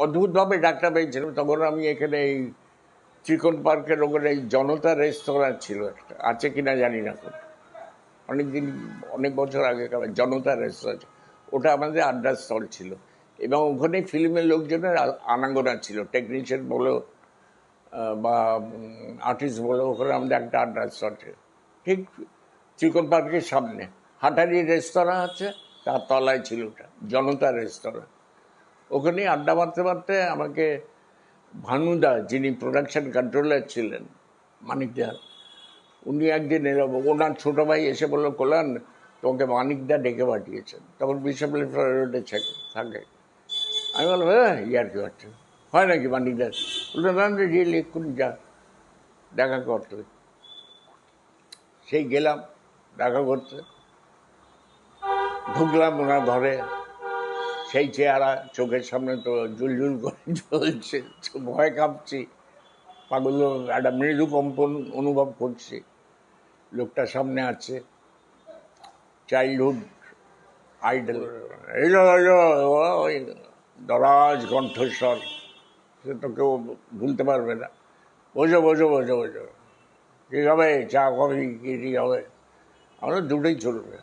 অদ্ভুতভাবে ডাকটা পেয়েছিলাম। তখন আমি এখানে এই চিকন পার্কের ওখানে এই জনতা রেস্তোরাঁ ছিল একটা, আছে কিনা জানি না, অনেকদিন, অনেক বছর আগেকার জনতা রেস্তোরাঁ, ওটা আমাদের আড্ডার স্থল ছিল। এবং ওখানে ফিল্মের লোকজনের আনাগোনা ছিল, টেকনিশিয়ান বলো বা আর্টিস্ট বলো, ওখানে আমাদের একটা আড্ডার স্থল ছিল ঠিক চিকন পার্কের সামনে। হাটারি রেস্তোরাঁ আছে, তার তলায় ছিল ওটা জনতা রেস্তোরাঁ। ওখানে আড্ডা মারতে মারতে আমাকে ভানুদা, যিনি প্রোডাকশন কন্ট্রোলার ছিলেন, মানিকদা, উনি একদিন এরকম, ওনার ছোটো ভাই এসে বললো, কল্যাণ তোমাকে মানিকদা ডেকে পাঠিয়েছেন। তখন বিশপ রোডে থাকে। আমি বললাম, হ্যাঁ ইয়ার কি হচ্ছে, হয় নাকি মানিকদা? বললো, না রিয়েলি এক্ষুনি যা দেখা করতে। সেই গেলাম দেখা করতে, ঢুকলাম ওনার ঘরে। সেই চেহারা, চোখের সামনে তো জুলজুল করে জ্বলছে, ভয় কাঁপছি, পাগল, একটা মৃদু কম্পন অনুভব করছি। লোকটা সামনে আছে, চাইল্ডহুড আইডল, ওই দরাজ কণ্ঠস্বর, সে তো কেউ ভুলতে পারবে না। বোঝো বোঝো বোঝো বোঝো, কী হবে, চা কফি কী হবে? আমরা দুটোই চলবে।